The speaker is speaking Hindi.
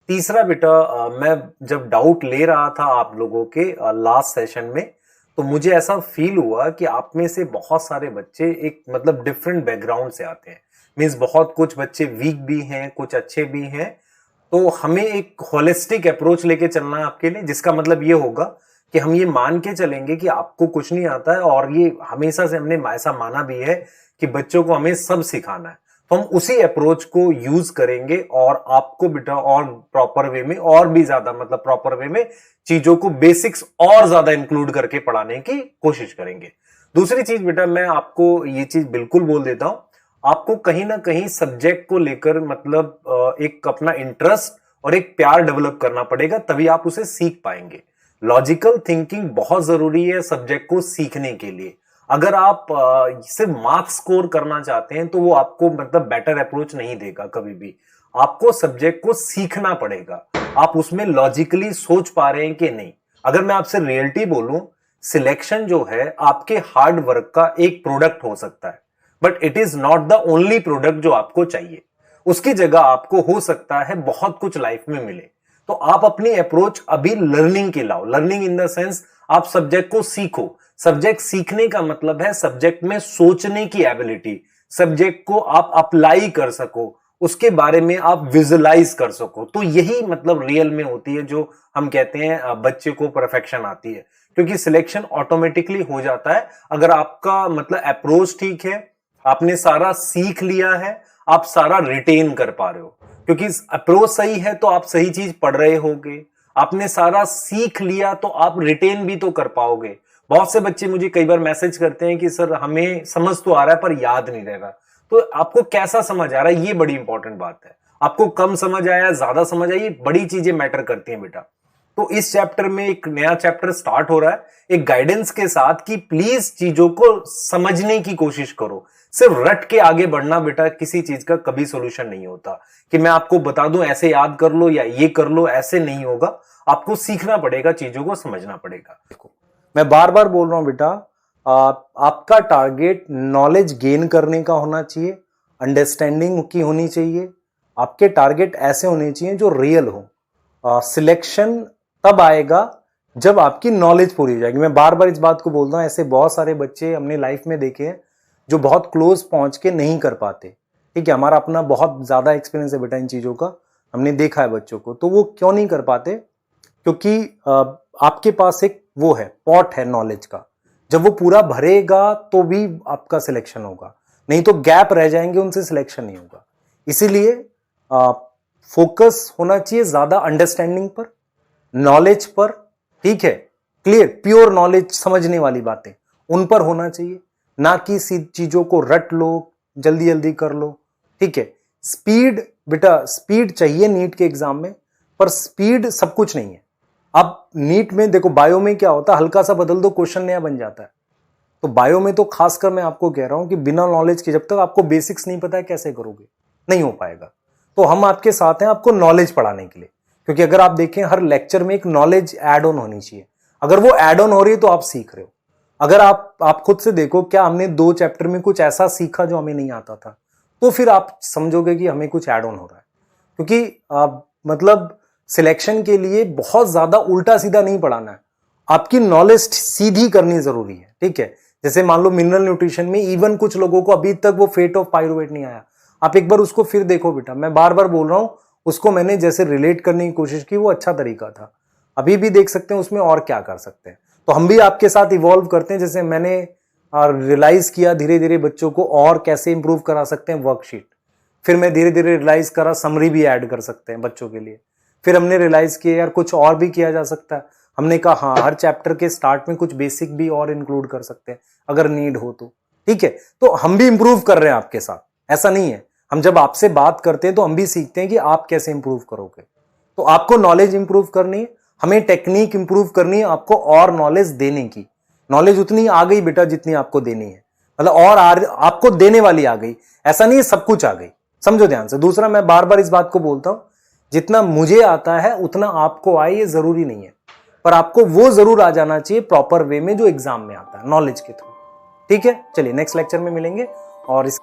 तीसरा बेटा, मैं जब डाउट ले रहा था आप लोगों के लास्ट सेशन में, तो मुझे ऐसा फील हुआ कि आप में से बहुत सारे बच्चे एक मतलब डिफरेंट बैकग्राउंड से आते हैं। मीन्स बहुत कुछ बच्चे वीक भी हैं, कुछ अच्छे भी हैं। तो हमें एक होलिस्टिक अप्रोच लेके चलना है आपके लिए, जिसका मतलब ये होगा कि हम ये मान के चलेंगे कि आपको कुछ नहीं आता है, और ये हमेशा से हमने ऐसा माना भी है कि बच्चों को हमें सब सिखाना है। तो हम उसी अप्रोच को यूज करेंगे और आपको बेटा और प्रॉपर वे में, और भी ज्यादा मतलब प्रॉपर वे में चीजों को बेसिक्स और ज्यादा इंक्लूड करके पढ़ाने की कोशिश करेंगे। दूसरी चीज बेटा, मैं आपको ये चीज बिल्कुल बोल देता हूं, आपको कहीं ना कहीं सब्जेक्ट को लेकर मतलब एक अपना इंटरेस्ट और एक प्यार डेवलप करना पड़ेगा, तभी आप उसे सीख पाएंगे। लॉजिकल थिंकिंग बहुत जरूरी है सब्जेक्ट को सीखने के लिए। अगर आप सिर्फ मार्क्स स्कोर करना चाहते हैं तो वो आपको मतलब बेटर अप्रोच नहीं देगा कभी भी। आपको सब्जेक्ट को सीखना पड़ेगा, आप उसमें लॉजिकली सोच पा रहे हैं कि नहीं। अगर मैं आपसे रियलिटी बोलूं, सिलेक्शन जो है आपके हार्ड वर्क का एक प्रोडक्ट हो सकता है, but it is not the only product जो आपको चाहिए। उसकी जगह आपको हो सकता है बहुत कुछ लाइफ में मिले। तो आप अपनी अप्रोच अभी लर्निंग की लाओ। लर्निंग इन द सेंस आप सब्जेक्ट को सीखो। सब्जेक्ट सीखने का मतलब है सब्जेक्ट में सोचने की एबिलिटी, सब्जेक्ट को आप अप्लाई कर सको, उसके बारे में आप विजुलाइज कर सको। तो यही मतलब रियल में होती है जो हम कहते हैं बच्चे को परफेक्शन आती है, क्योंकि सिलेक्शन ऑटोमेटिकली हो जाता है अगर आपका मतलब अप्रोच ठीक है, आपने सारा सीख लिया है, आप सारा रिटेन कर पा रहे हो। क्योंकि अप्रोच सही है तो आप सही चीज पढ़ रहे होगे, आपने सारा सीख लिया तो आप रिटेन भी तो कर पाओगे। बहुत से बच्चे मुझे कई बार मैसेज करते हैं कि सर हमें समझ तो आ रहा है पर याद नहीं रह रहा। तो आपको कैसा समझ आ रहा है, ये बड़ी इंपॉर्टेंट बात है। आपको कम समझ आया, ज्यादा समझ आई, बड़ी चीजें मैटर करती हैं बेटा। तो इस चैप्टर में एक नया चैप्टर स्टार्ट हो रहा है, एक गाइडेंस के साथ कि प्लीज चीजों को समझने की कोशिश करो। सिर्फ रट के आगे बढ़ना बेटा किसी चीज का कभी सॉल्यूशन नहीं होता, कि मैं आपको बता दूं ऐसे याद कर लो या ये कर लो, ऐसे नहीं होगा। आपको सीखना पड़ेगा, चीजों को समझना पड़ेगा। देखो, मैं बार बार बोल रहा हूं बेटा, आपका टारगेट नॉलेज गेन करने का होना चाहिए, अंडरस्टैंडिंग की होनी चाहिए। आपके टारगेट ऐसे होने चाहिए जो रियल हो। सिलेक्शन तब आएगा जब आपकी नॉलेज पूरी हो जाएगी। मैं बार बार इस बात को बोलता हूं, ऐसे बहुत सारे बच्चे हमने लाइफ में देखे हैं जो बहुत क्लोज पहुंच के नहीं कर पाते। ठीक है, हमारा अपना बहुत ज्यादा एक्सपीरियंस है बेटा इन चीजों का, हमने देखा है बच्चों को। तो वो क्यों नहीं कर पाते? क्योंकि आपके पास एक वो है, पॉट है नॉलेज का। जब वो पूरा भरेगा तो भी आपका सिलेक्शन होगा, नहीं तो गैप रह जाएंगे, उनसे सिलेक्शन नहीं होगा। इसीलिए फोकस होना चाहिए ज्यादा अंडरस्टैंडिंग पर, नॉलेज पर। ठीक है, क्लियर प्योर नॉलेज, समझने वाली बातें उन पर होना चाहिए, ना कि चीजों को रट लो, जल्दी जल्दी कर लो। ठीक है, स्पीड बेटा, स्पीड चाहिए नीट के एग्जाम में, पर स्पीड सब कुछ नहीं है। अब नीट में देखो, बायो में क्या होता है, हल्का सा बदल दो क्वेश्चन नया बन जाता है। तो बायो में तो खासकर मैं आपको कह रहा हूं कि बिना नॉलेज के जब तक आपको बेसिक्स नहीं पता है कैसे करोगे, नहीं हो पाएगा। तो हम आपके साथ हैं आपको नॉलेज पढ़ाने के लिए, क्योंकि अगर आप देखें हर लेक्चर में एक नॉलेज ऐड ऑन होनी चाहिए। अगर वो ऐड ऑन हो रही है तो आप सीख रहे हो। अगर आप खुद से देखो, क्या हमने 2 चैप्टर में कुछ ऐसा सीखा जो हमें नहीं आता था, तो फिर आप समझोगे कि हमें कुछ ऐड ऑन हो रहा है। क्योंकि मतलब सिलेक्शन के लिए बहुत ज्यादा उल्टा सीधा नहीं पढ़ाना है, आपकी नॉलेज सीधी करनी जरूरी है। ठीक है, जैसे मान लो मिनरल न्यूट्रिशन में इवन कुछ लोगों को अभी तक वो फेट ऑफ पायरुवेट नहीं आया, आप एक बार उसको फिर देखो बेटा। मैं बार बार बोल रहा हूं, उसको मैंने जैसे रिलेट करने की कोशिश की, वो अच्छा तरीका था। अभी भी देख सकते हैं उसमें और क्या कर सकते हैं। तो हम भी आपके साथ इवॉल्व करते हैं, जैसे मैंने रियलाइज किया धीरे धीरे बच्चों को और कैसे इंप्रूव करा सकते हैं वर्कशीट। फिर मैं धीरे धीरे रियलाइज करा समरी भी ऐड कर सकते हैं बच्चों के लिए। फिर हमने रियलाइज किया यार कुछ और भी किया जा सकता है। हमने कहा हाँ, हर चैप्टर के स्टार्ट में कुछ बेसिक भी और इंक्लूड कर सकते हैं अगर नीड हो तो। ठीक है, तो हम भी इंप्रूव कर रहे हैं आपके साथ, ऐसा नहीं है। हम जब आपसे बात करते हैं तो हम भी सीखते हैं कि आप कैसे इंप्रूव करोगे। तो आपको नॉलेज इंप्रूव करनी है, हमें टेक्निक इंप्रूव करनी है, आपको और नॉलेज देने की। नॉलेज उतनी आ गई बेटा जितनी आपको देनी है, मतलब और आपको देने वाली आ गई, ऐसा नहीं है सब कुछ आ गई। समझो ध्यान से। दूसरा, मैं बार बार इस बात को बोलता हूं, जितना मुझे आता है उतना आपको आए ये जरूरी नहीं है, पर आपको वो जरूर आ जाना चाहिए प्रॉपर वे में जो एग्जाम में आता है, नॉलेज के थ्रू। ठीक है, चलिए नेक्स्ट लेक्चर में मिलेंगे और इस